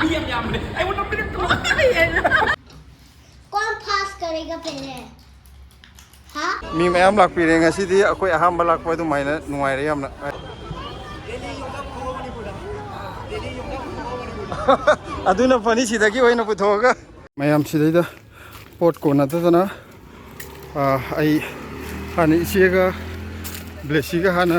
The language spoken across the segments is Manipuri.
मी यम ले आई वो नंबर तो कौन पास करेगा पहले हाँ มีแม่หลักปีเองสิที่ค่อยห้ามบลักไว้ตรงไหนนะหน่วยเลยครับนะaduna pani sidagi hoina puthoga mayam sidaida pot kona tadana ai hani isiga blessiga hana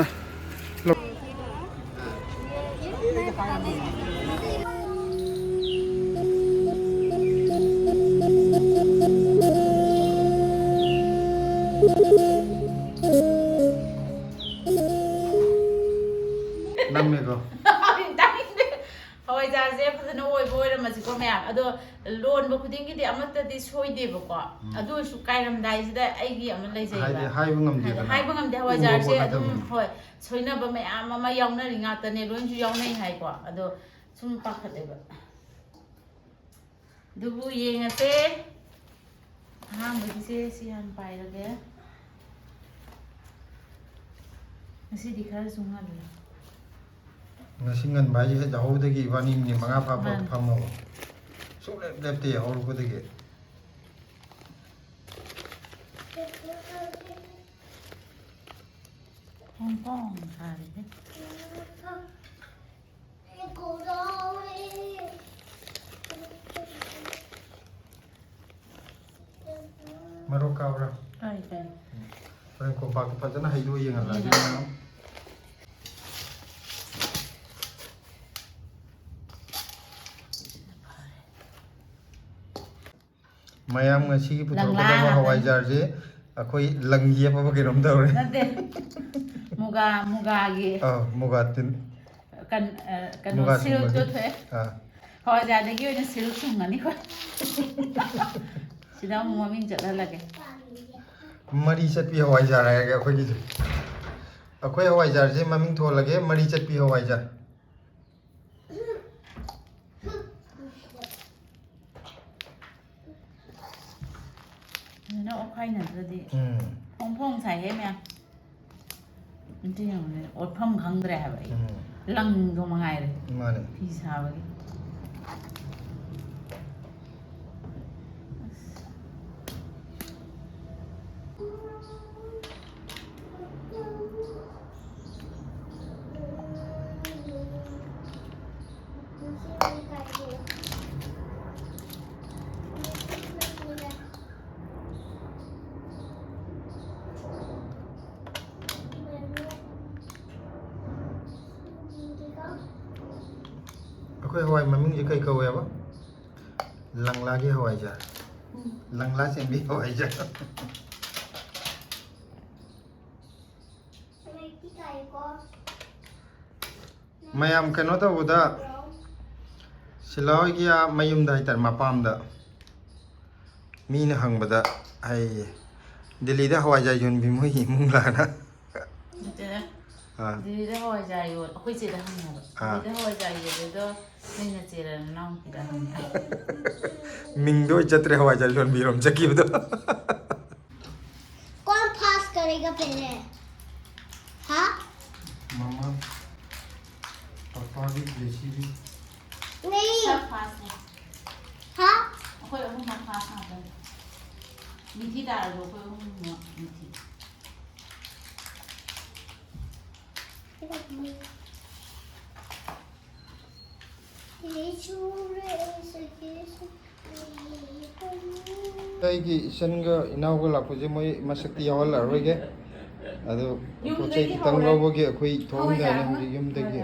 namnego Hawaijar je phadana oi boi ra masi ko map ado loan ba khuding gi de amata di soi de ba ko ado su kairam dai sida ai gi am lai jai ba hai bungam de Hawaijar je adum hoi soina ba me ama yauna ri nga ta ne loan ju yauna hai ko ado sum pa khade ba dubu yenga te ha ba se si han pai ra ge nasi dikhar sunga le ngasingan bai he jaw de gi bani ni manga pa phamo so lepte haur ko de ge Hong Kong ha de maro kabra ai ai ren ko pa pa jana hai do yenga la de na mayam ngasi ki puthok da Hawaijar je akoi langi pa ba kerom da ore nade muga gi muga tin kan sil to the Hawaijar de gi ne sil sung ani ko sida mu min jala lage mari chat pi Hawaijar ai ga akoi ji akoi Hawaijar je maming tho lage mari chat pi Hawaijar nó ok nè rồi đi phong phong xài hết mẹ anh thấy không này ớt phong khăng đẹp vậy lăng không mà ngày này thì sao vậy akoi hawai maming je kai kawe ba langla ge Hawaijar langla sen bi Hawaijar mayam kano ta uda silawai gi mayum dai tar mapam da mi na hang bada ai Delhi da Hawaijar yun bi mo hi mung la na đi đó hồi dài rồi, khơi chị đã hăng rồi, đi đó hồi dài rồi đó, nên là chị là non thì đã hăng. mình đôi chất rồi Hawaijar luôn bị rồng chắc kịp đó. कौन पास करेगा पहले हाँ Mama, papa भी जैसी भी नहीं Sắp pass này, हाँ khơi ông không pass nào đâu, mình thi đã rồi khơi ông không mình thi. ꯑꯩꯒꯤ ꯏꯆꯟꯒ ꯏꯅꯥꯎꯒ ꯂꯥꯛꯄꯁꯦ ꯃꯣꯏ ꯃꯁꯛꯇꯤ ꯌꯥꯎꯍꯜꯂꯔꯣꯏꯒꯦ ꯑꯗꯣ ꯄꯣꯠ ꯆꯩ ꯈꯤꯇꯪ ꯂꯧꯕꯒꯤ ꯑꯩꯈꯣꯏ ꯊꯣꯛꯑꯝꯗꯥꯏꯅ ꯍꯧꯖꯤꯛ ꯌꯨꯝꯗꯒꯤ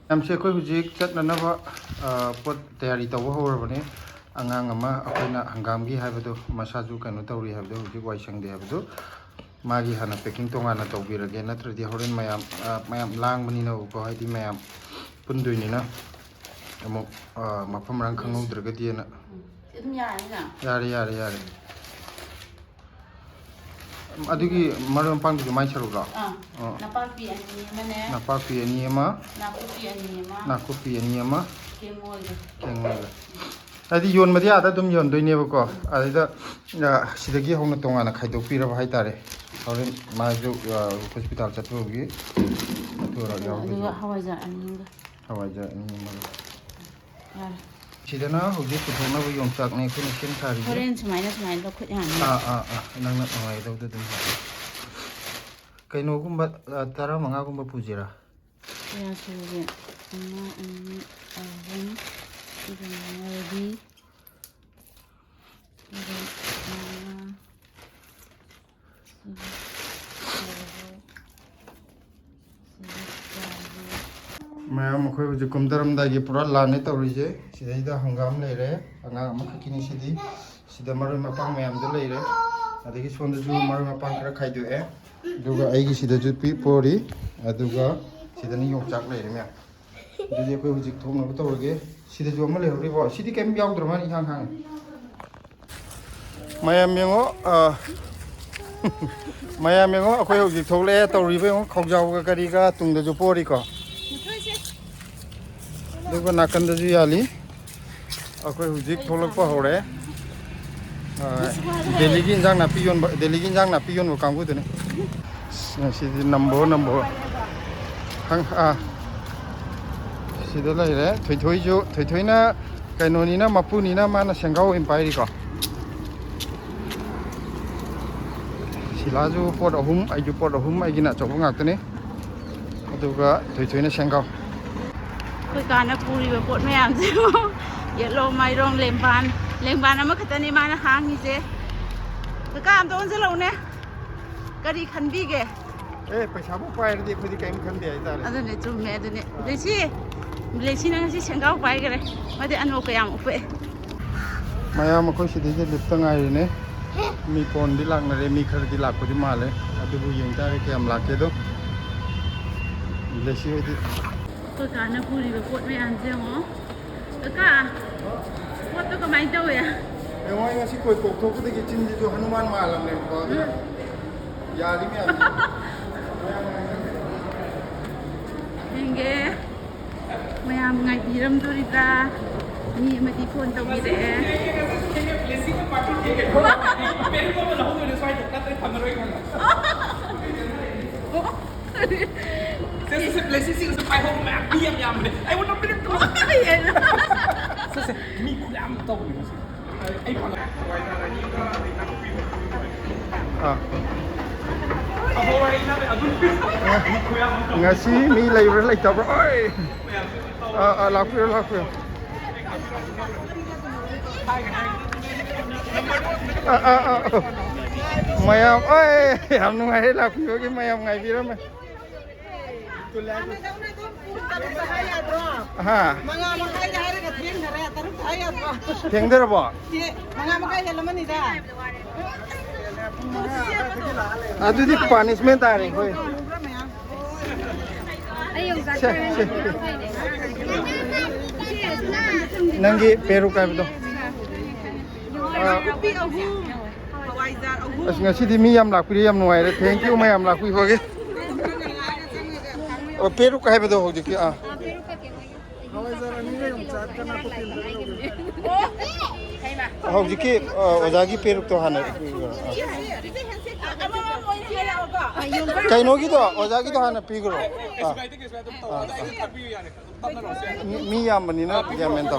ꯌꯥꯝꯁꯦ ꯑꯩꯈꯣꯏ ꯍꯧꯖꯤꯛ ꯆꯠꯅꯅꯕ ꯄꯣꯠ ꯇꯌꯥꯔꯤ ꯇꯧꯕ ꯍꯧꯔꯕꯅꯦ ꯑꯉꯥꯡ ꯑꯃ ꯑꯩꯈꯣꯏꯅ ꯍꯪꯒꯥꯝꯒꯤ ꯍꯥꯏꯕꯗꯣ ꯃꯁꯥꯁꯨ ꯀꯩꯅꯣ ꯇꯧꯔꯤ ꯍꯥꯏꯕꯗꯣ ꯍꯧꯖꯤꯛ ꯋꯥꯏ ꯁꯪꯗꯦ ꯍꯥꯏꯕꯗꯣ ꯃꯥꯒꯤ ꯍꯥꯟꯅ ꯄꯦꯛꯀꯤꯡ ꯇꯣꯉꯥꯟꯅ ꯇꯧꯕꯤꯔꯒꯦ ꯅꯠꯇ꯭ꯔꯗꯤ ꯍꯣꯔꯦꯟ ꯃꯌꯥꯝ ꯂꯥꯡꯕꯅꯤꯅꯀꯣ ꯍꯥꯏꯗꯤ ꯃꯌꯥꯝ ꯄꯨꯟꯗꯣꯏꯅꯤꯅ ꯑꯃꯨꯛ ꯃꯐꯝ ꯃꯔꯥꯡ ꯈꯪꯍꯧꯗ꯭ꯔꯒꯗꯤꯅ ꯌꯥꯔꯦ ꯑꯗꯨꯒꯤ ꯃꯔꯣꯏ ꯃꯄꯥꯡꯗꯨꯁꯨ ꯃꯥꯏ ꯁꯔꯨꯛꯂꯣ ꯅꯄꯥꯛꯄꯤ ꯑꯅꯤ ꯑꯃ ꯅꯥꯀꯨꯞꯄꯤ ꯑꯅꯤ ꯑꯃ ꯀꯦꯡꯉꯣꯏꯒ ꯍꯥꯏꯗꯤ ꯌꯣꯟꯕꯗꯤ ꯑꯥꯗ ꯑꯗꯨꯝ ꯌꯣꯟꯗꯣꯏꯅꯦꯕꯀꯣ ꯑꯗꯩꯗ ꯁꯤꯗꯒꯤ ꯍꯧꯅ ꯇꯣꯉꯥꯟꯅ ꯈꯥꯏꯗꯣꯛꯄꯤꯔꯕ ꯍꯥꯏꯇꯥꯔꯦ Horen maju hospital chatugi atura aduga Hawaijar ani Hawaijar ini mal yar sidana hujik puthona bu yongchak ne khune sen thari horen sumaina lo khut yan nang na ngai dau dum kaino gumba tara manga gumba pujira ya suje amma ani ahun idan mari Mayam akhoi hujik kumdaram da gi pura lane tawrije sidai da hangam leire anga ama khakini sidi sida maroi mapang mayam da leire adagi sonda ju maroi mapang kara khaidu e duga aigi sida ju pi pori aduga sida ni yongchak leire me dudi akhoi hujik thongna ba tawrige sida ju ama leire bo sidi kem yaudra mani hang hang mayam yengo mayam yengo akhoi hujik thole tawribe ngo khawjaw ga kari ga tungda ju pori ko दुगो नाकंद जी आली अखोई हुजिक थोलक हरे दिल्ली की इंजांग ना पियोन वो कांगू देने सिदी नंबो हंग सिदा लाइरे थोई ना काइनोनी ना मापुनी ना माना सेंगाव एम्पायरी को सिलाजु पोट अहुम आइजु पोट अहुम आइगिना चौबो गाक्तने अदुगा थोई ना सेंगाव Kana puri be pot mayam je yellow mai rong lemban ama khatani mana hangi je ka am ton je lo ne kari khanbi ge paisa bu pai de khudi kaim khan de ai ta adune chume adune lesi na si sengau pai gare made ano ka yam upe mayam ko si de je lipta ngai ne mi pon di lak na re mi khar di lak ko di male adu bu yeng ta ke am lak ke do lesi di tôi cả nó vui về cuộn với ăn riêng hả? Tôi cả cuộn tôi có máy đâu vậy? Em ơi, ngay khi coi cuộc thôi cái chân gì cho Hanuman mà làm này có gì? Dạ đi mẹ. Anh ghê, mày làm ngày gì làm tôi đi ra, nhị mà đi phone tao đi để. Let's see the five home map. I would not be able to. Me could am told you. I ngasi mi labor like tabra oi lakpyo mayam oi am ngai lakpyo ki mayam ngai bi ram Mga makai hari ka thieng na re taruk ayat ba. Thieng der ba? Mga makai halaman ni da. Adu di punishment a re koi. Nangi peru kai do. Hawaijar ahu. As ngasi di mi yam lakpri yam nuai re thank you mayam lakpri hoge. O peru kai do hoge ki a. Hawjiki ojagi peruk to hana kainogi to ojagi to hana pigro mi yamani na yamen to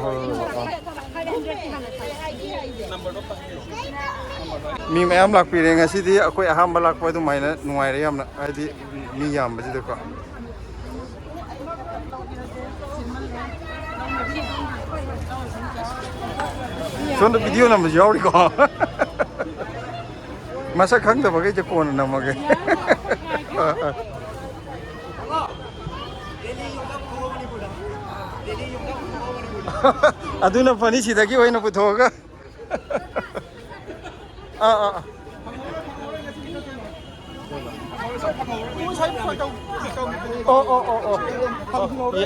mi mayam lak pi renga sidi akoi aham balak pa du maina nuai re yamna aidi mi yam ba sidi ko sonda video nam yauri ko masa khang da bagai je kon nam ge aduna pani sida ki hoina puthoga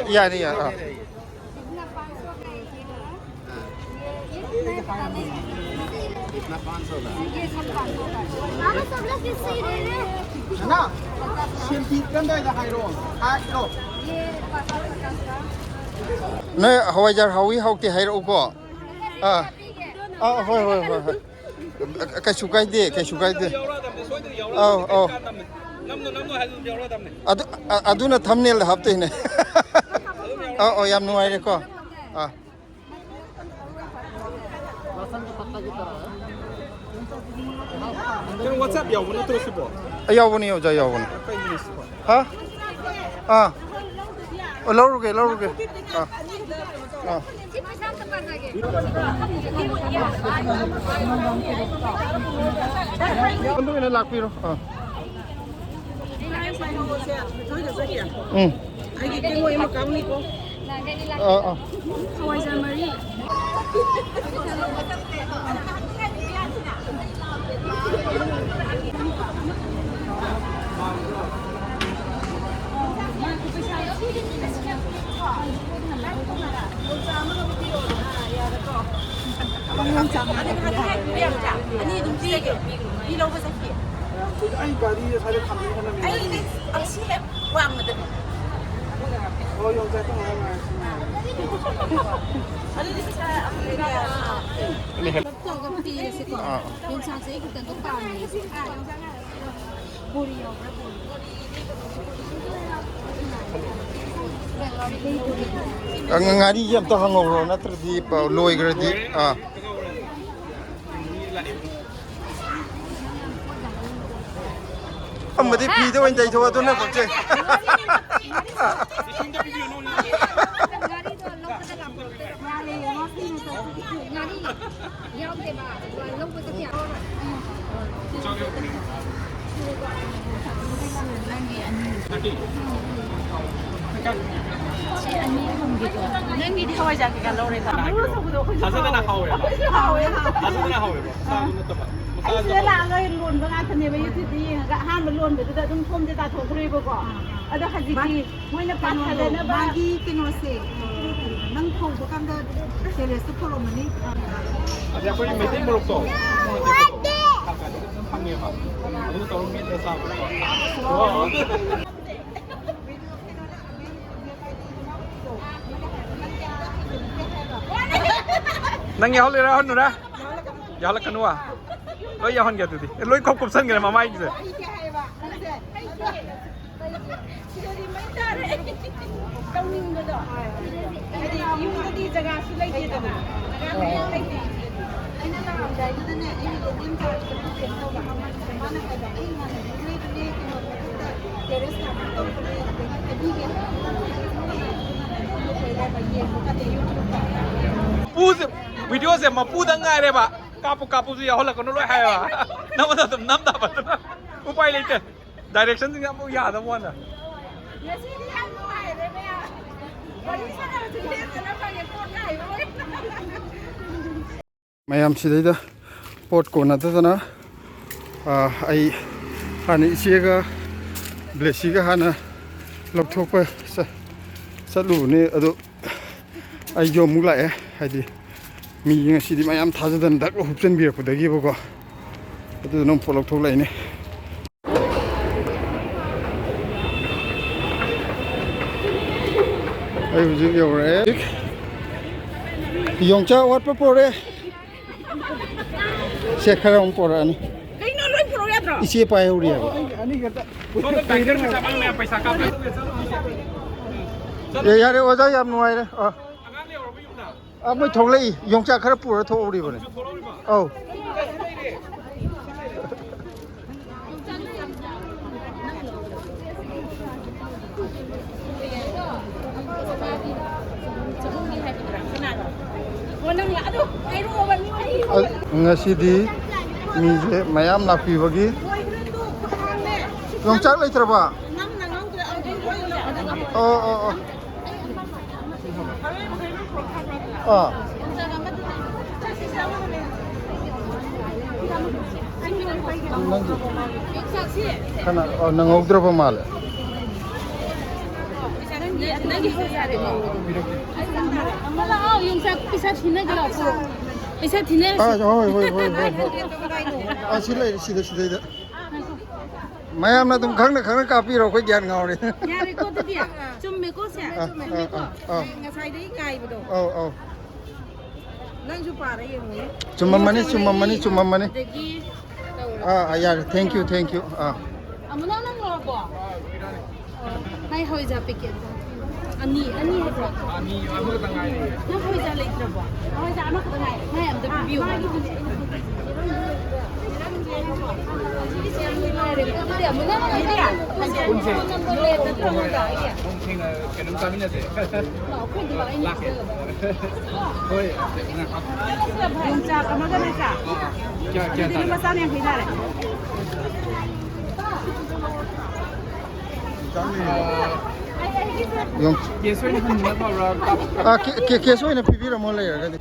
yani ya Na. Simpit kan dai da hairo. Hairo. Noi Hawaijar hawi hawti hairo ko hoi cái su cái đi Namno hay yung yawra dam ne. adu na thumbnail hap te ne yam nuai re ko Kan WhatsApp yaw mo terus po. ayaw ni yo ja yaw ni ha lo ru ke Ano ina lakpiro Hawaijar Marie. Anh bà đi sai được thầm đi con này. Anh xin em quăng mà Thôi用在动来嘛。ngari yam to hangover na trdi pa loi gradi amadi pi de wan dai tho adu na ko che Nangi di Hawaijar ka lore ta. Asa na hawe. Asa na hawe ba. Sa mo to ba. ไอ้เสือลาเลยล้วนบางอันทะเลไปยุติดีก็ห้ามมันล้วนไปจะต้องทุ่มจะตาโถกรีบก่อนเอาแต่ขัดจีไม่นับปัดทะเลนะบ้าง que no sé, nang thong ko kam da sele su polo mani. Ada ko ni meeting mo to. Pangye ba. Ano to meet sa mo. Nang yaw le ra hon na. Yaw la kanwa. Loi yaw hon ga tu di. Loi kop kop san ga ma mai ge. Video se ma pu dang ngai re ba. Kapu su yaw la kono loi hai ba. Nam da tum nam da ba. Upai leite. Direction sing am ya da mo na. mayam sidai pot ko na ta ai hani isiga blessiga hana lokthok pa salu ne ado ai jo mu lai hadi mi ngasi di mayam thajadan dak hupchen bi ko dagi bo ko ado nom polok thok lai ne ai hu ji yo re yongcha wat pa pore se khara um pora ani Kay no loy puro yatro. isi pa uri ya Ani kata. So the banker sa bang may paisa ka. ye ya re oja yam nuai re Angan le ro bi yung na. moi thok lai yongcha khara pura tho uri bane au ngasi di mi je mayam na pi bagi yongcha lai traba kana nangok draba mal yung sa pisa thina ga puro pisa thina silai sida mayam na tum khang na ka pi ro khoi gyan ngau re yare ko ta dia chum me ko se Nga sai dei kai bo do. ꯅꯪꯁꯨ ꯄꯥꯔ ꯌꯦꯡꯉꯨꯅꯦ ꯆꯨꯝꯃꯝꯃꯅꯤ ꯆꯨꯝꯃꯝꯃꯅꯤ ꯆꯨꯝꯃꯝꯃꯅꯤ ꯑꯗꯒꯤ ꯌꯥꯔꯦ ꯊꯦꯡꯛ ꯌꯨ ꯑꯃꯨꯅ ꯅꯪ ꯂꯧꯔꯕꯣ ꯅꯪ ꯍꯋꯥꯏꯖꯥꯔ ꯄꯦꯀꯦꯠ ꯑꯅꯤ ꯍꯥꯏꯕ꯭ꯔꯣ ꯑꯃꯈꯛꯇꯪ ꯉꯥꯏꯔꯦ ꯅꯪ ꯍꯋꯥꯏꯖꯥꯔ ꯂꯩꯇ꯭ꯔꯕꯣ ꯍꯋꯥꯏꯖꯥꯔ ꯑꯃꯈꯛꯇ ꯉꯥꯏꯔꯦ ꯅꯪ ꯑꯝꯇ ꯄꯤꯕꯤꯌꯨ ꯑꯗꯨꯗꯤ ꯑꯃꯨꯅ ꯀꯩꯅꯣꯝ ꯆꯥꯃꯤꯟꯅꯁꯦ ꯂꯥꯛꯀꯦ ꯍꯣꯏ ꯌꯣꯡꯆꯥꯛ ꯑꯃꯒ ꯅꯠꯇ꯭ꯔꯥ ꯀꯌꯥ ꯑꯗꯨꯗꯤ ꯂꯨꯄꯥ 150 ꯇꯥꯔꯦ ꯀꯦꯁ ꯑꯣꯏꯅ ꯍꯟꯕꯅ ꯐꯕ꯭ꯔꯥ ꯀꯦꯁ ꯑꯣꯏꯅ ꯄꯤꯕꯤꯔꯝꯃꯣ ꯂꯩꯔꯒꯗꯤ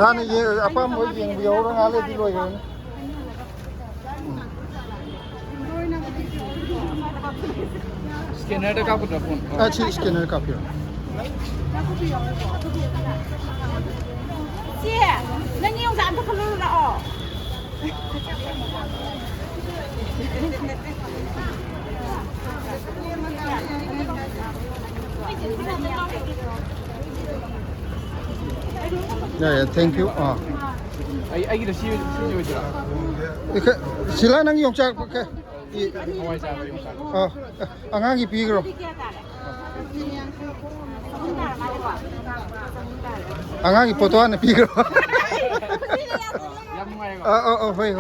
ꯍꯥꯟꯅ ꯑꯄꯥꯝꯕ ꯌꯦꯡꯕ ꯌꯥꯎꯔ ꯉꯥꯜꯂꯗꯤ ꯂꯣꯏꯈ꯭ꯔꯅꯤ ꯁ꯭ꯀꯦꯅꯔꯗ ꯀꯥꯞꯀꯗ꯭ꯔꯥ ꯐꯣꯟ ꯁꯤ ꯁ꯭ꯀꯦꯅꯔ ꯀꯥꯞꯄꯤꯔꯣ ꯆꯦ ꯅꯪꯒꯤ ꯌꯣꯡꯆꯥꯛ ꯑꯝꯇ ꯈꯜꯂꯨ ꯂꯥꯛꯑꯣ ꯊꯦꯡꯛ ꯌꯨ ꯑꯩꯒꯤꯗ ꯁꯤ ꯑꯣꯏꯗꯣꯏꯔꯥ ꯁꯤꯂꯥ ꯅꯪ ꯌꯣꯡꯆꯥꯛ ꯍꯋꯥꯏꯖꯥꯔ ꯌꯣꯡꯆꯥꯛ ꯑꯉꯥꯡꯒꯤ ꯄꯤꯈ꯭ꯔꯣ ꯑꯉꯥꯡꯒꯤ ꯄꯣꯠꯇꯣ ꯍꯥꯟꯅ ꯄꯤꯈ꯭ꯔꯣ ꯌꯥꯝ ꯅꯨꯡꯉꯥꯏꯔꯦꯀꯣ ꯍꯣꯏ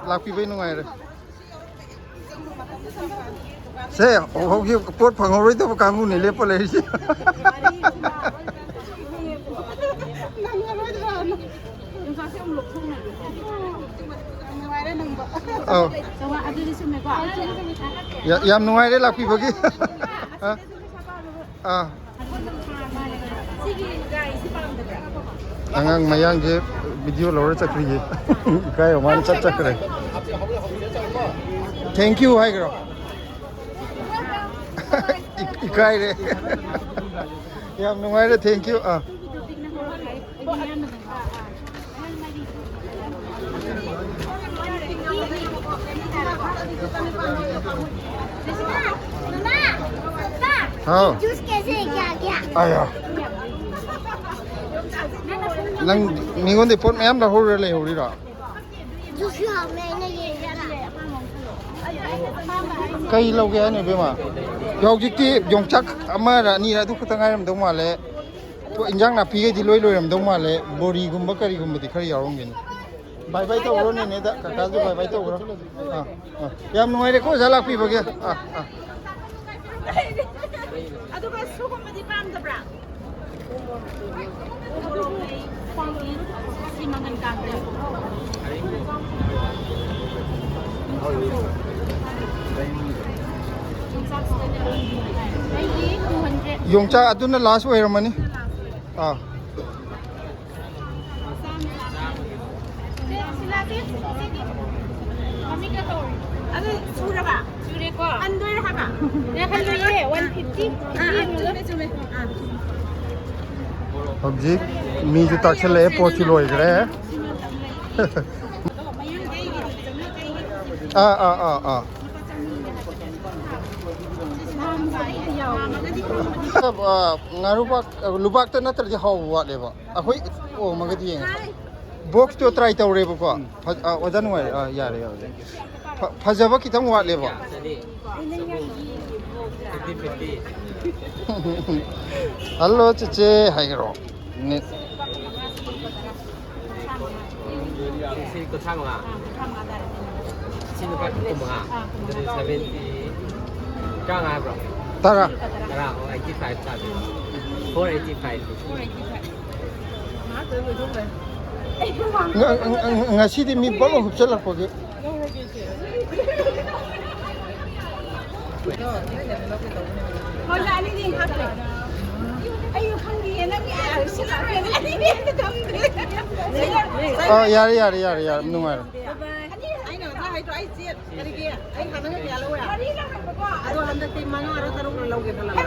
ꯂꯥꯛꯄꯤꯕꯩ ꯅꯨꯡꯉꯥꯏꯔꯦ ꯁꯦ ꯍꯧꯖꯤꯛ ꯄꯣꯠ ꯐꯪꯍꯧꯔꯣꯏꯗꯕ ꯀꯥꯡꯕꯨꯅꯤ ꯂꯦꯞꯄ ꯂꯩꯔꯤꯁꯦ ꯌꯣꯡꯆꯥꯛꯁꯦ ꯑꯃꯨꯛ ꯂꯧꯊꯣꯛꯅꯕ ꯅꯨꯡꯉꯥꯏꯔꯦ ꯅꯪꯕ ꯑꯗꯨꯗꯤ ꯆꯨꯝꯃꯦꯀꯣ ꯌꯥꯝ ꯅꯨꯡꯉꯥꯏꯔꯦ ꯂꯥꯛꯄꯤꯕꯒꯤ ꯁꯤꯒꯤ ꯒꯥꯔꯤꯁꯤ ꯄꯥꯝꯗꯕ꯭ꯔꯥ ꯑꯉꯥꯡ ꯃꯌꯥꯡꯁꯦ ꯚꯤꯗꯤꯑꯣ ꯂꯧꯔ ꯆꯠꯈ꯭ꯔꯤꯌꯦ ꯏꯀꯥꯏꯕ ꯃꯥꯅ ꯆꯠꯈ꯭ꯔꯦ ꯊꯦꯡꯛ ꯌꯨ ꯍꯥꯏꯈ꯭ꯔꯣ ꯏꯀꯥꯏꯔꯦ ꯌꯥꯝ ꯅꯨꯡꯉꯥꯏꯔꯦ ꯊꯦꯡꯛ ꯌꯨ हाँ जूस कैसे क्या क्या आया नंग मिगोंदे पोट मैम ला होर ले होरीरा जूस मैंने ये कई लोगे ने बेमा यौजिक्ति योंगचक अमरा नीरा दु खता ngai ram dau male to injang na pige di loi loi ram dau male bori gumba kari gumba di khari yaung gen bye bye to ro ne da ka ju bye bye to ro yam noi re ko jala pi bage ꯑꯗꯨꯒ ꯁꯨꯒꯨꯝꯕꯗꯤ ꯄꯥꯝꯗꯕ꯭ꯔꯥ ꯁꯤ ꯃꯃꯜ ꯀꯥꯟꯗꯦ ꯑꯩꯒꯤ 200 yongcha aduna last oiramani ꯑꯗꯨ ꯁꯨꯔꯕ ꯁꯨꯔꯦꯀꯣ ꯍꯟꯗꯣꯏꯔ ꯍꯥꯏꯕ ꯅꯦ ꯍꯟꯗꯣꯏꯌꯦ 150 ꯆꯨꯝꯃꯦ hojik mi ju takchale pochu loigre ngarupak lubak ta natar ji haw wa leba ahoi o magadi yeng box to try tawre ba ko ojan wa yare fajaba kitang wa leba hello cheche haigro ne sini ko changa sini pa ko mga dari 70 changa bro tara tara 85 tabi 485 ngasi di mi balo hupchala ko ge ꯍꯣꯏ ꯑꯅꯤꯗꯤ ꯍꯥꯞꯄꯦ ꯑꯩ ꯈꯪꯗꯤꯌꯦ ꯅꯪꯒꯤ ꯁꯤꯜꯂꯛꯄꯅꯦ ꯑꯅꯤꯗꯤ ꯑꯝꯇ ꯊꯝꯗ꯭ꯔꯦ yare nungai ꯑꯩꯅ ꯉꯁꯥꯏ ꯍꯥꯏꯗ꯭ꯔꯣ ꯑꯩ ꯆꯦꯠ ꯀꯔꯤꯒꯤ ꯑꯩ ꯍꯥꯟꯅꯒ ꯀꯌꯥ ꯂꯧꯋꯦ ꯑꯗꯣ ꯍꯟꯗꯛꯇꯤ 5ꯔ 6ꯔ ꯂꯧꯒꯦ ꯈꯜꯂꯒ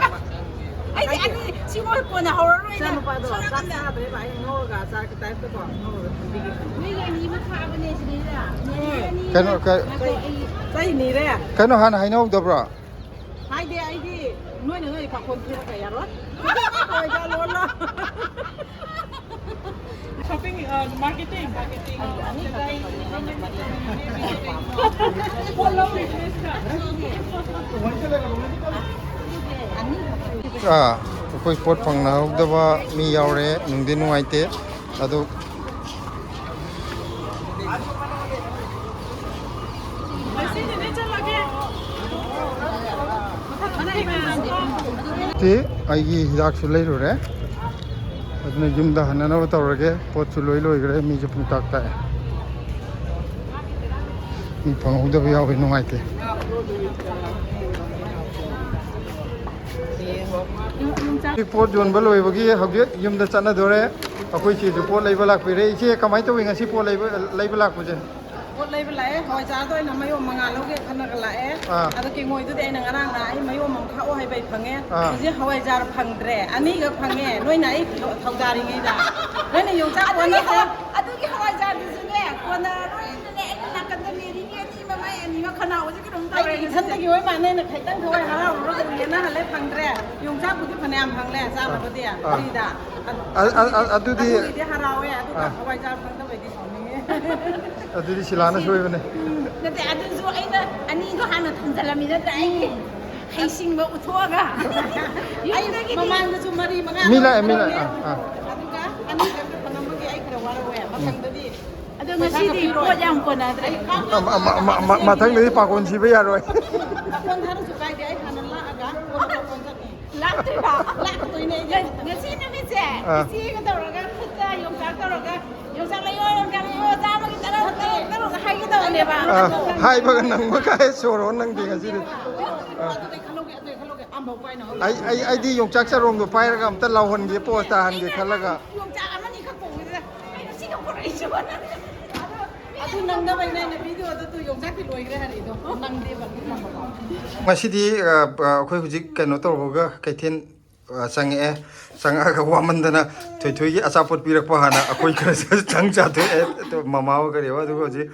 ꯑꯩꯗꯤ ꯑꯅꯤ ꯁꯤꯃꯣꯏ ꯀꯣꯟꯅ ꯍꯧꯔꯔꯣꯏꯗ ꯏꯆꯥꯅꯨꯄꯥꯗꯣ ꯆꯥꯛ ꯆꯥꯗ꯭ꯔꯦꯕ ꯑꯩ ꯉꯧꯔꯒ ꯆꯥꯛꯀꯤ ꯇꯥꯏꯞꯇꯀꯣ ꯉꯧꯔꯒ ꯊꯝꯕꯤꯒꯦ ꯅꯣꯏꯒꯤ ꯑꯅꯤꯃꯛ ꯊꯥꯕꯅꯦ ꯁꯤꯗꯩꯗ kano ꯆꯩ ꯅꯤꯔꯦ kano hana hainau dabra ꯍꯥꯏꯗꯦ ꯑꯩꯗꯤ nuôi nữa thì còn kia phải rồi rồi ra luôn đó shopping marketing ꯑꯩꯈꯣꯏ ꯄꯣꯠ ꯐꯪꯅꯍꯧꯗꯕ ꯃꯤ ꯌꯥꯎꯔꯦ ꯅꯨꯡꯗꯤ ꯅꯨꯡꯉꯥꯏꯇꯦ ꯑꯗꯨ ꯑꯩꯒꯤ ꯍꯤꯗꯥꯛꯁꯨ ꯂꯩꯔꯨꯔꯦ ꯑꯗꯨꯅ ꯌꯨꯝꯗ ꯍꯟꯅꯅꯕ ꯇꯧꯔꯒꯦ ꯄꯣꯠꯁꯨ ꯂꯣꯏꯈ꯭ꯔꯦ ꯃꯤꯁꯨ ꯄꯨꯡꯇꯥꯛ ꯇꯥꯛꯑꯦ ꯃꯤ ꯐꯪꯍꯧꯗꯕ ꯌꯥꯎꯋꯦ ꯅꯨꯡꯉꯥꯏꯇꯦ ꯄꯣꯠ ꯌꯣꯟꯕ ꯂꯣꯏꯕꯒꯤ ꯍꯧꯖꯤꯛ ꯌꯨꯝꯗ ꯆꯠꯅꯗꯣꯔꯦ ꯑꯩꯈꯣꯏ ꯆꯦꯁꯨ ꯄꯣꯠ ꯂꯩꯕ ꯂꯥꯛꯄꯤꯔꯦ ꯏꯆꯦ ꯀꯃꯥꯏꯅ ꯇꯧꯋꯤ ꯉꯁꯤ ꯄꯣꯠ ꯂꯩꯕ ꯂꯥꯛꯄꯁꯦ ꯄꯣꯠ ꯂꯩꯕ ꯂꯥꯛꯑꯦ ꯍꯋꯥꯏꯖꯥꯔꯗꯣ ꯑꯩꯅ ꯃꯌꯣꯝ 5 ꯂꯧꯒꯦ ꯈꯜꯂꯒ ꯂꯥꯛꯑꯦ ꯑꯗꯣ ꯀꯦꯡꯉꯣꯏꯗꯨꯗꯤ ꯑꯩꯅ ꯉꯔꯥꯡꯅ ꯑꯩ ꯃꯌꯣꯝ 1 ꯈꯥꯛꯑꯣ ꯍꯥꯏꯕ ꯑꯩ ꯐꯪꯉꯦ ꯍꯧꯖꯤꯛ ꯍꯋꯥꯏꯖꯥꯔ ꯐꯪꯗ꯭ꯔꯦ 2ꯒ ꯐꯪꯉꯦ ꯅꯣꯏꯅ ꯑꯩ ꯊꯧꯖꯥꯔꯤꯉꯩꯗ ꯅꯣꯏꯅ ꯌꯣꯡꯆꯥꯛ ꯀꯣꯟꯅꯗ꯭ꯔꯦ ꯑꯗꯨꯒꯤ ꯍꯋꯥꯏꯖꯥꯔꯗꯨꯁꯨꯅꯦ ꯀꯣꯟꯅꯔꯣꯏꯅꯅꯦ ꯑꯩꯅ ꯅꯥꯀꯟꯗ ꯂꯩꯔꯤꯉꯦ ꯑꯅꯤ ꯃꯃꯥꯏ ꯑꯅꯤꯃꯛ ꯈꯅꯥꯎꯁꯦ ꯀꯩꯅꯣꯝ ꯇꯧꯔꯦ ꯑꯩ ꯏꯊꯟꯇꯒꯤ ꯑꯣꯏ ꯃꯥꯅ ꯑꯩꯅ ꯈꯤꯇꯪ ꯊꯋꯥꯏ ꯍꯔꯥꯎꯔꯒ ꯌꯦꯟꯅꯍꯜꯂꯦ ꯐꯪꯗ꯭ꯔꯦ ꯌꯣꯡꯆꯥꯛꯄꯨꯗꯤ ꯐꯅꯌꯥꯝ ꯐꯪꯂꯦ ꯆꯥꯅꯕꯗꯤ ꯐ꯭ꯔꯤꯗ ꯑꯗꯨꯗꯤ ꯍꯔꯥꯎꯋꯦ ꯑꯗꯨꯒ ꯍꯋꯥꯏꯖꯥꯔ ꯐꯪꯗꯕꯩꯗꯤ ꯁꯥꯎꯅꯤꯡꯉꯦ ꯑꯗꯨꯗꯤ ꯁꯤꯂꯥꯅ ꯁꯣꯏꯕꯅꯦ ꯅꯠꯇꯦ ꯑꯗꯨꯁꯨ ꯑꯩꯅ 2ꯗꯣ ꯍꯥꯟꯅ ꯊꯝꯖꯜꯂꯝꯃꯤ ꯅꯠꯇ꯭ꯔꯥ ꯑꯩꯒꯤ ꯍꯩꯁꯤꯡꯕ ꯎꯠꯊꯣꯛꯑꯒ ꯑꯩ ꯃꯃꯥꯡꯗꯁꯨ 4-5 ꯃꯤ ꯂꯥꯛꯑꯦ ꯑꯗꯨꯒ 2ꯈꯛꯇ ꯐꯪꯉꯝꯕꯒꯤ ꯑꯩ ꯈꯔ ꯋꯥꯔꯧꯋꯦ ꯃꯊꯪꯗꯗꯤ ꯑꯗꯣ ꯉꯁꯤꯗꯤ ꯄꯣꯠ ꯌꯥꯝ ꯀꯣꯟꯅꯗ꯭ꯔꯦ ꯃꯊꯪꯗꯗꯤ ꯄꯥꯈꯣꯟ ꯁꯤꯕ ꯌꯥꯔꯣꯏ ꯄꯥꯈꯣꯟ ꯊꯥꯔꯁꯨ ꯀꯥꯏꯗꯦ ꯑꯩ ꯍꯥꯟꯅ ꯂꯥꯛꯑꯒ ꯄꯥꯈꯣꯟ ꯆꯠꯅꯤ ꯂꯥꯛꯇꯣꯏꯕ ꯂꯥꯛꯇꯣꯏꯅꯦ ꯉꯁꯤ ꯅꯨꯃꯤꯠꯁꯦ ꯏꯆꯦꯒ ꯇꯧꯔꯒ ꯈꯨꯠꯇ ꯌꯣꯡꯆꯥꯛ ꯇꯧꯔꯒ ꯌꯣꯡꯆꯥꯛ ꯂꯩꯌꯣ ꯌꯣꯡꯆꯥꯛ ꯂꯩꯌꯣ ꯆꯥꯝꯃꯒꯤ ꯇꯔꯨꯛ ꯍꯥꯏꯒꯗꯕꯅꯦꯕ ꯍꯥꯏꯕꯒ ꯅꯪꯕ ꯀꯥꯏ ꯁꯣꯔꯣ ꯅꯪꯗꯤ ꯉꯁꯤꯗꯤ ꯑꯩꯗꯤ ꯌꯣꯡꯆꯥꯛ ꯆꯔꯣꯡꯗꯣ ꯄꯥꯏꯔꯒ ꯑꯝꯇ ꯂꯥꯎꯍꯟꯒꯦ ꯄꯣꯁ ꯇꯥꯍꯟꯒꯦ ꯈꯜꯂꯒ ꯌꯣꯡꯆꯥꯛ 1-2ꯈꯛ ꯄꯣꯛꯄꯗꯨꯗ ꯑꯩꯅ ꯁꯤꯒ ꯄꯨꯔꯛꯏꯁꯤꯕ ꯑꯗꯨ ꯅꯪꯗꯕꯩꯅꯦ ꯑꯩꯅ ꯚꯤꯗꯤꯑꯣꯗ ꯌꯣꯡꯆꯥꯛꯇꯤ ꯂꯣꯏꯈ꯭ꯔꯦ ꯍꯥꯏꯔꯤꯗꯣ ꯅꯪꯗꯦꯕ ꯉꯁꯤꯗꯤ ꯑꯩꯈꯣꯏ ꯍꯧꯖꯤꯛ ꯀꯩꯅꯣ ꯇꯧꯔꯒ ꯀꯩꯊꯦꯜ ꯆꯪꯉꯛꯑꯒ ꯋꯥꯃꯟꯗꯅ ꯊꯣꯏꯊꯣꯏꯒꯤ ꯑꯆꯥꯄꯣꯠ ꯄꯤꯔꯛꯄ ꯍꯥꯟꯅ ꯑꯩꯈꯣꯏ ꯈꯔ ꯆꯥꯊꯣꯛꯑꯦ ꯃꯃꯥ ꯀꯔꯤꯕ ꯑꯗꯨꯒ ꯍꯧꯖꯤꯛ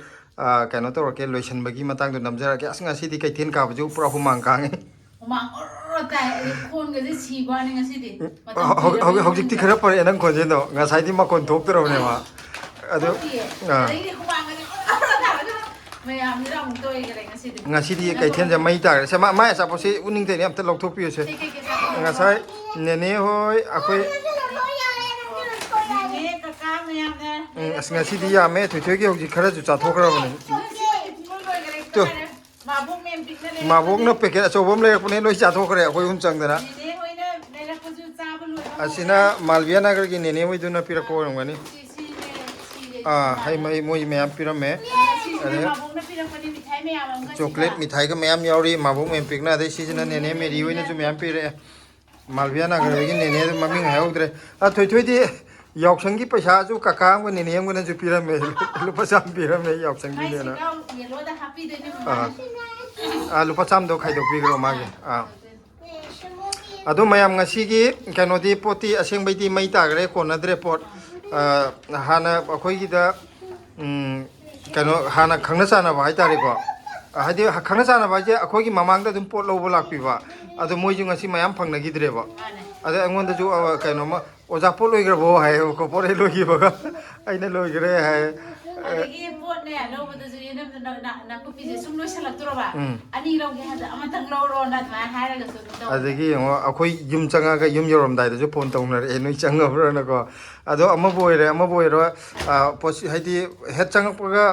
ꯀꯩꯅꯣ ꯇꯧꯔꯛꯀꯦ ꯂꯣꯏꯁꯤꯟꯕꯒꯤ ꯃꯇꯥꯡꯗꯣ ꯅꯝꯖꯔꯛꯀꯦ ꯑꯁ ꯉꯁꯤꯗꯤ ꯀꯩꯊꯦꯜ ꯀꯥꯕꯁꯨ ꯄꯨꯔꯥ ꯍꯨꯃꯥꯡ ꯀꯥꯡꯉꯦ ꯍꯧꯖꯤꯛꯇꯤ ꯈꯔ ꯐꯔꯛꯑꯦ ꯅꯪ ꯈꯣꯟꯖꯦꯜꯗꯣ ꯉꯁꯥꯏꯗꯤ ꯃꯈꯣꯟ ꯊꯣꯛꯇ꯭ꯔꯕꯅꯦꯕ ꯑꯗꯨ ꯉꯁꯤꯗꯤ ꯀꯩꯊꯦꯜꯁꯦ ꯃꯩ ꯇꯥꯈ꯭ꯔꯦ ꯁꯦ ꯃꯥꯏ ꯑꯆꯥꯄꯣꯠꯁꯦ ꯎꯅꯤꯡꯗꯩꯅꯦ ꯑꯝꯇ ꯂꯧꯊꯣꯛꯄꯤꯌꯨꯁꯦ ꯉꯁꯥꯏ ꯅꯦꯅꯦ ꯍꯣꯏ ꯑꯩꯈꯣꯏ ꯑꯁ ꯉꯁꯤꯗꯤ ꯌꯥꯝꯃꯦ ꯊꯣꯏꯊꯣꯏꯒꯤ ꯍꯧꯖꯤꯛ ꯈꯔꯁꯨ ꯆꯥꯊꯣꯛꯈ꯭ꯔꯕꯅꯦ ꯃꯥꯕꯣꯛꯅ ꯄꯦꯀꯦꯠ ꯑꯆꯧꯕ ꯑꯃ ꯂꯩꯔꯛꯄꯅꯦ ꯂꯣꯏ ꯆꯥꯊꯣꯛꯈ꯭ꯔꯦ ꯑꯩꯈꯣꯏ 3 ꯆꯪꯗꯅ ꯑꯁꯤꯅ ꯃꯥꯜꯕꯤꯌꯥ ꯅꯒꯔꯒꯤ ꯅꯦꯅꯦ ꯍꯣꯏꯗꯨꯅ ꯄꯤꯔꯛꯄ ꯑꯣꯏꯔꯝꯒꯅꯤ ꯍꯩ ꯃꯍꯤ ꯃꯣꯏ ꯃꯌꯥꯝ ꯄꯤꯔꯝꯃꯦ ꯑꯗꯩ ꯆꯣꯀ꯭ꯂꯦꯠ ꯃꯤꯊꯥꯏꯒ ꯃꯌꯥꯝ ꯌꯥꯎꯔꯤ ꯃꯥꯕꯣꯛ ꯃꯦꯝꯄꯤꯛꯅ ꯑꯗꯩ ꯁꯤꯁꯤꯅ ꯅꯦꯅꯦ ꯃꯦꯔꯤ ꯍꯣꯏꯅꯁꯨ ꯃꯌꯥꯝ ꯄꯤꯔꯛꯑꯦ ꯃꯥꯜꯕꯤꯌꯥ ꯅꯒꯔꯒꯤ ꯅꯦꯅꯦ ꯑꯗꯨ ꯃꯃꯤꯡ ꯍꯥꯏꯍꯧꯗ꯭ꯔꯦ ꯊꯣꯏꯊꯣꯏꯗꯤ ꯌꯥꯎꯁꯪꯒꯤ ꯄꯩꯁꯥꯁꯨ ꯀꯀꯥ ꯑꯃꯒ ꯅꯦꯅꯦ ꯑꯃꯒꯅꯁꯨ ꯄꯤꯔꯝꯃꯦ ꯂꯨꯄꯥ 100 ꯄꯤꯔꯝꯃꯦ ꯌꯥꯎꯁꯪꯒꯤꯅꯦꯅ ꯂꯨꯄꯥ 100ꯗꯣ ꯈꯥꯏꯗꯣꯛꯄꯤꯈ꯭ꯔꯣ ꯃꯥꯒꯤ ꯑꯗꯣ ꯃꯌꯥꯝ ꯉꯁꯤꯒꯤ ꯀꯩꯅꯣꯗꯤ ꯄꯣꯠꯇꯤ ꯑꯁꯦꯡꯕꯩꯗꯤ ꯃꯩ ꯇꯥꯈ꯭ꯔꯦ ꯀꯣꯟꯅꯗ꯭ꯔꯦ ꯄꯣꯠ ꯍꯥꯟꯅ ꯑꯩꯈꯣꯏꯒꯤꯗ ꯀꯩꯅꯣ ꯍꯥꯟꯅ ꯈꯪꯅ ꯆꯥꯟꯅꯕ ꯍꯥꯏꯇꯥꯔꯦꯀோ ꯍꯥꯏꯗꯤ ꯈꯪꯅ ꯆꯥꯟꯅꯕ ꯍꯥꯏꯁꯦ ꯑꯩꯈꯣꯏꯒꯤ ꯃꯃꯥꯡꯗ ꯑꯗꯨꯝ ꯄꯣꯠ ꯂꯧꯕ ꯂꯥꯛꯄꯤꯕ ꯑꯗꯣ ꯃꯣꯏꯁꯨ ꯉꯁꯤ ꯃꯌꯥꯝ ꯐꯪꯅꯈꯤꯗ꯭ꯔꯦꯕ ꯑꯗꯩ ꯑꯩꯉꯣꯟꯗꯁꯨ ꯀꯩꯅꯣꯃ ꯑꯣꯖꯥ ꯄꯣꯠ ꯂꯣꯏꯈ꯭ꯔꯕꯣ ꯍꯥꯏꯌꯦꯕꯀꯣ ꯄꯣꯠ ꯍꯦꯛ ꯂꯣꯏꯈꯤꯕꯒ ꯑꯩꯅ ꯂꯣꯏꯈ꯭ꯔꯦ ꯍꯥꯏ ꯑꯗꯒꯤ ꯄꯣꯠꯅꯦ ꯂꯧꯕꯗꯁꯨ ꯅꯥꯀꯨꯞꯄꯤꯁꯦ ꯁꯨꯝ ꯂꯣꯏꯁꯤꯜꯂꯛꯇ꯭ꯔꯣꯕ 2 ꯂꯧꯒꯦ ꯍꯥꯏꯕꯗ ꯑꯃꯇꯪ ꯂꯧꯔꯣꯅ ꯑꯗꯨꯃꯥꯏꯅ ꯍꯥꯏꯔꯒꯁꯨ ꯑꯗꯒꯤ ꯌꯦꯡꯉꯣ ꯑꯩꯈꯣꯏ ꯌꯨꯝ ꯆꯪꯉꯒ ꯌꯨꯝ ꯌꯧꯔꯝꯗꯥꯏꯗꯁꯨ ꯐꯣꯟ ꯇꯧꯅꯔꯛꯑꯦ ꯅꯣꯏ ꯆꯪꯉꯕ꯭ꯔꯅꯀꯣ ꯑꯗꯣ ꯑꯃꯕꯨ ꯑꯣꯏꯔꯣ ꯄꯣꯠ ꯍꯥꯏꯗꯤ ꯍꯦꯛ ꯆꯪꯉꯛꯄꯒ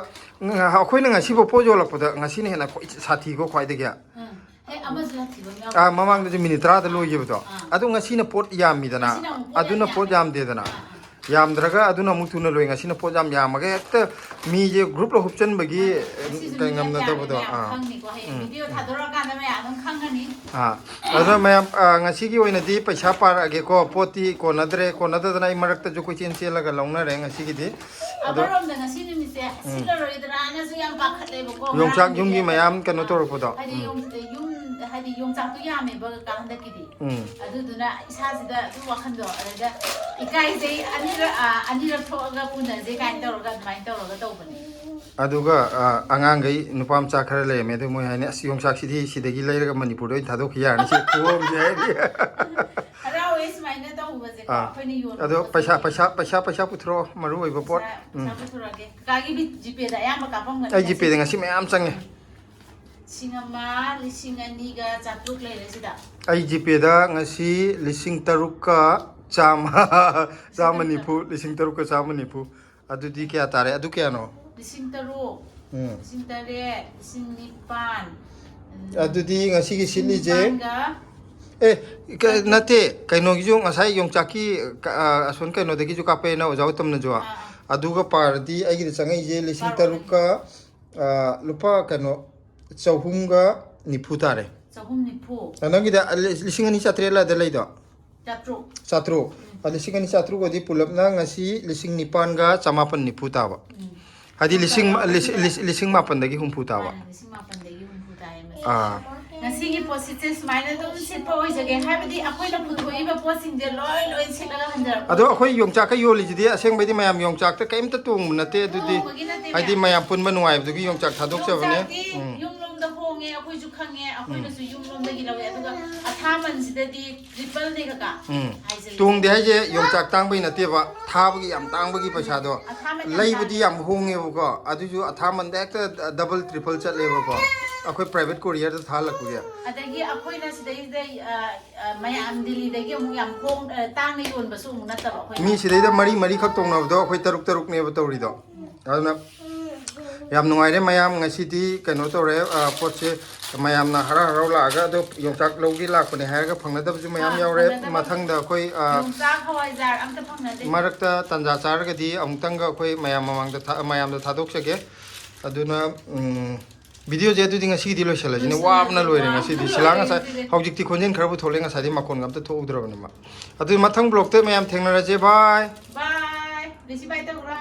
ꯑꯩꯈꯣꯏꯅ ꯉꯁꯤꯐꯥꯎ ꯄꯣꯠ ꯌꯣꯜꯂꯛꯄꯗ ꯉꯁꯤꯅ ꯍꯦꯟꯅ ꯁꯥꯊꯤꯀꯣ ꯈ꯭ꯋꯥꯏꯗꯒꯤ ꯃꯃꯥꯡꯗꯁꯨ ꯃꯤꯅꯤꯠ 10ꯗ ꯂꯣꯏꯈꯤꯕꯗꯣ ꯑꯗꯣ ꯉꯁꯤꯅ ꯄꯣꯠ ꯌꯥꯝꯃꯤꯗꯅ ꯑꯗꯨꯅ ꯄꯣꯠ ꯌꯥꯝꯗꯦꯗꯅ ꯌꯥꯝꯗ꯭ꯔꯒ ꯑꯗꯨꯅ ꯑꯃꯨꯛ ꯊꯨꯅ ꯂꯣꯏ ꯉꯁꯤꯅ ꯄꯣꯠ ꯌꯥꯝ ꯌꯥꯝꯃꯒ ꯍꯦꯛꯇ ꯃꯤꯁꯦ ꯒ꯭ꯔꯨꯞ ꯍꯨꯞꯆꯟꯕꯒꯤ ꯀꯩ ꯉꯝꯅꯗꯕꯗꯣ ꯑꯗꯨꯅ ꯃꯌꯥꯝ ꯉꯁꯤꯒꯤ ꯑꯣꯏꯅꯗꯤ ꯄꯩꯁꯥ ꯄꯥꯔꯛꯑꯒꯦꯀꯣ ꯄꯣꯠꯇꯤ ꯀꯣꯟꯅꯗ꯭ꯔꯦ ꯀꯣꯟꯅꯗꯗꯅ ꯑꯩ ꯃꯔꯛꯇꯁꯨ ꯀꯣꯏꯆꯦꯟ ꯆꯦꯜꯂꯒ ꯂꯧꯅꯔꯦ ꯉꯁꯤꯒꯤꯗꯤ ꯑꯃꯔꯣꯝꯗ ꯉꯁꯤ ꯅꯨꯃꯤꯠꯁꯦ ꯁꯤꯜꯂꯔꯣꯏꯗ꯭ꯔꯥꯅꯁꯨ ꯌꯥꯝ ꯄꯥꯈꯠꯂꯦꯕꯀꯣ ꯌꯣꯡꯆꯥꯛ ꯌꯨꯝꯒꯤ ꯃꯌꯥꯝ ꯀꯩꯅꯣ ꯇꯧꯔꯛꯄꯗꯣ ꯍꯥꯏꯗꯤ ꯌꯣꯡꯆꯥꯛꯇꯣ ꯌꯥꯝꯃꯦꯕ ꯍꯟꯗꯛꯀꯤꯗꯤ ꯑꯗꯨꯗꯨꯅ ꯏꯁꯥꯁꯤꯗ ꯑꯗꯨꯝ ꯋꯥꯈꯟꯗꯣ ꯑꯗꯩꯗ ꯏꯀꯥꯏꯖꯩ 2 ꯊꯣꯛꯑꯒ ꯄꯨꯅꯁꯦ ꯀꯥꯏꯅ ꯇꯧꯔꯒ ꯑꯗꯨꯃꯥꯏꯅ ꯇꯧꯔꯒ ꯇꯧꯕꯅꯦ ꯑꯗꯨꯒ ꯑꯉꯥꯡꯈꯩ ꯅꯨꯄꯥ ꯃꯆꯥ ꯈꯔ ꯂꯩꯔꯝꯃꯦ ꯑꯗꯨ ꯃꯣꯏ ꯍꯥꯏꯅꯤ ꯑꯁ ꯌꯣꯡꯆꯥꯛꯁꯤꯗꯤ ꯁꯤꯗꯒꯤ ꯂꯩꯔꯒ ꯃꯅꯤꯄꯨꯔꯗ ꯑꯣꯏꯅ ꯊꯥꯗꯣꯛꯈꯤ ꯌꯥꯔꯅꯤ ꯁꯤ ꯈꯨꯍꯣꯡꯁꯦ ꯍꯥꯏꯗꯤ ꯍꯔꯥꯎꯋꯦ ꯁꯨꯃꯥꯏꯅ ꯇꯧꯕꯁꯦꯀꯣ ꯑꯩꯈꯣꯏꯅ ꯌꯣꯟꯕ ꯑꯗꯣ ꯄꯩꯁꯥ ꯄꯨꯊꯣꯔꯛꯑꯣ ꯃꯔꯨ ꯑꯣꯏꯕ ꯄꯣꯠ ꯄꯩꯁꯥ ꯄꯨꯊꯣꯔꯛꯑꯒꯦ ꯀꯀꯥꯒꯤ ꯖꯤꯄꯦꯗ ꯑꯌꯥꯝꯕ ꯀꯥꯞꯄꯝꯒꯅꯤ ꯑꯩ ꯖꯤꯄꯦꯗ ꯉꯁꯤ ꯃꯌꯥꯝ ꯆꯪꯉꯦ 1,2,300 ꯂꯩꯔꯦ ꯁꯤꯗ ꯑꯩ ꯖꯤꯄꯦꯗꯉꯁꯤ 3,100 1,100 ꯅꯤꯐꯨ 3,100 ꯅꯤꯐꯨ ꯑꯗꯨꯗꯤ ꯀꯌꯥ ꯇꯥꯔꯦ ꯑꯗꯨ ꯀꯌꯥꯅꯣ 3,000 8,000 9,000 ꯑꯗꯨꯗꯤꯉꯁꯤꯒꯤ ꯁꯤꯠꯂꯤꯁꯦ ꯅꯠꯇꯦ ꯀꯩꯅꯣꯒꯤꯁꯨ ꯉꯁꯥꯏ ꯌꯣꯡꯆꯥꯛꯀꯤ ꯑꯁꯣꯟ ꯀꯩꯅꯣꯗꯒꯤꯁꯨ ꯀꯥꯞꯄꯦꯅ ꯑꯣꯖꯥ ꯎꯇꯝꯅꯁꯨ ꯑꯗꯨꯒ ꯄꯥꯔꯗꯤ ꯑꯩꯒꯤꯗ ꯆꯪꯉꯛꯏꯁꯦ 3,000ꯒ ꯂꯨꯄꯥ ꯀꯩꯅꯣ 390 ꯇꯥꯔꯦ 390 ꯅꯪꯒꯤꯗ 2,400 ꯂꯩꯗꯣ 700 2,400 ꯑꯣꯏꯗꯤ ꯄꯨꯂꯞꯅ ꯉꯁꯤ 9,990 ꯇꯥꯕ ꯍꯥꯏꯗꯤ 7,000ꯗꯒꯤ 70 ꯇꯥꯕ 7,000 ꯇꯥꯏ ꯉꯁꯤꯒꯤ ꯄꯣꯠꯁꯤꯠꯁꯦ ꯁꯨꯃꯥꯏꯅ ꯑꯗꯨꯝ ꯁꯤꯠꯄ ꯑꯣꯏꯖꯒꯦ ꯍꯥꯏꯕꯗꯤ ꯑꯩꯈꯣꯏꯅ ꯄꯨꯊꯣꯛꯏꯕ ꯄꯣꯠꯁꯤꯡꯁꯦ ꯂꯣꯏ ꯁꯤꯠꯂꯒ ꯍꯟꯖꯔꯛꯄ ꯑꯗꯣ ꯑꯩꯈꯣꯏ ꯌꯣꯡꯆꯥꯛꯀ ꯌꯣꯜꯂꯤꯁꯤꯗꯤ ꯑꯁꯦꯡꯕꯩꯗꯤ ꯃꯌꯥꯝ ꯌꯣꯡꯆꯥꯛꯇ ꯀꯩꯝꯇ ꯇꯣꯡꯕ ꯅꯠꯇꯦ ꯑꯗꯨꯗꯤ ꯍꯥꯏꯗꯤ ꯃꯌꯥꯝ ꯄꯨꯟꯕ ꯅꯨꯡꯉꯥꯏꯕꯗꯨꯒꯤ ꯌꯣꯡꯆꯥꯛ ꯊꯥꯗꯣꯛꯆꯕꯅꯦ ꯌꯨꯝꯂꯣꯝꯗ ꯍꯣꯡꯉꯦ ꯑꯩꯈꯣꯏꯁꯨ ꯈꯪꯉꯦ ꯑꯩꯈꯣꯏꯅꯁꯨ ꯌꯨꯝꯂꯣꯝꯗꯒꯤ ꯂꯧꯋꯦ ꯑꯗꯨꯒ ꯑꯊꯥꯃꯟꯁꯤꯗꯗꯤ ꯇ꯭ꯔꯤꯄꯜꯅꯦ ꯀꯀꯥ ꯇꯣꯡꯗꯦ ꯍꯥꯏꯁꯦ ꯌꯣꯡꯆꯥꯛ ꯇꯥꯡꯕꯩ ꯅꯠꯇꯦꯕ ꯊꯥꯕꯒꯤ ꯌꯥꯝ ꯇꯥꯡꯕꯒꯤ ꯄꯩꯁꯥꯗꯣ ꯂꯩꯕꯗꯤ ꯌꯥꯝ ꯍꯣꯡꯉꯦꯕꯀꯣ ꯑꯗꯨꯁꯨ ꯑꯊꯥꯃꯟꯗ ꯍꯦꯛꯇ ꯗꯕꯜ ꯇ꯭ꯔꯤꯄꯜ ꯆꯠꯂꯦꯕꯀꯣ ꯑꯩꯈꯣꯏ ꯄ꯭ꯔꯥꯏꯚꯦꯠ ꯀꯣꯔꯤꯌꯔꯗ ꯊꯥꯍꯜꯂꯛꯄꯒꯤ ꯑꯗꯒꯤ ꯑꯩꯈꯣꯏꯅ ꯁꯤꯗꯩꯗ ꯃꯌꯥꯝ ꯗꯤꯜꯂꯤꯗꯒꯤ ꯑꯃꯨꯛ ꯌꯥꯝ ꯇꯥꯡꯅ ꯌꯣꯟꯕꯁꯨ ꯑꯃꯨꯛ ꯅꯠꯇꯕ ꯑꯩꯈꯣꯏ ꯃꯤ ꯁꯤꯗꯩꯗ ꯃꯔꯤ ꯈꯛ ꯇꯣꯡꯅꯕꯗꯣ ꯑꯩꯈꯣꯏ 6 ꯇꯧꯔꯤꯗꯣ ꯑꯗꯨꯅ ꯌꯥꯝ ꯅꯨꯡꯉꯥꯏꯔꯦ ꯃꯌꯥꯝ ꯉꯁꯤꯗꯤ ꯀꯩꯅꯣ ꯇꯧꯔꯦ ꯄꯣꯠꯁꯦ ꯃꯌꯥꯝꯅ ꯍꯔꯥꯎ ꯂꯥꯛꯑꯒ ꯑꯗꯣ ꯌꯣꯡꯆꯥꯛ ꯂꯧꯒꯦ ꯂꯥꯛꯄꯅꯦ ꯍꯥꯏꯔꯒ ꯐꯪꯅꯗꯕꯁꯨ ꯃꯌꯥꯝ ꯌꯥꯎꯔꯦ ꯃꯊꯪꯗ ꯑꯩꯈꯣꯏ ꯌꯣꯡꯆꯥꯛ ꯍꯋꯥꯏꯖꯥꯔ ꯑꯝꯇ ꯐꯪꯅꯗꯦ ꯃꯔꯛꯇ ꯇꯟꯖꯥ ꯆꯥꯔꯒꯗꯤ ꯑꯃꯨꯛꯇꯪꯒ ꯑꯩꯈꯣꯏ ꯃꯌꯥꯝꯗ ꯊꯥꯗꯣꯛꯆꯒꯦ ꯑꯗꯨꯅ ꯚꯤꯗꯤꯑꯣꯁꯦ ꯑꯗꯨꯗꯤ ꯉꯁꯤꯒꯤꯗꯤ ꯂꯣꯏꯁꯤꯜꯂꯁꯤꯅꯦ ꯋꯥꯕꯅ ꯂꯣꯏꯔꯦ ꯉꯁꯤꯗꯤ ꯁꯤꯂꯥꯡ ꯉꯁꯥꯏ ꯍꯧꯖꯤꯛꯇꯤ ꯈꯣꯟꯖꯦꯜ ꯈꯔꯕꯨ ꯊꯣꯛꯂꯛꯑꯦ ꯉꯁꯥꯏꯗꯤ ꯃꯈꯣꯟꯒ ꯑꯝꯇ ꯊꯣꯛꯎꯗ꯭ꯔꯕꯅꯤ ꯃꯥ ꯑꯗꯨ ꯃꯊꯪ ꯕ꯭ꯂꯣꯛꯇ ꯃꯌꯥꯝ ꯊꯦꯡꯅꯔꯁꯦ ꯕꯥꯏ ꯕꯥꯏ ꯕꯥꯏ ꯇꯧꯔꯣ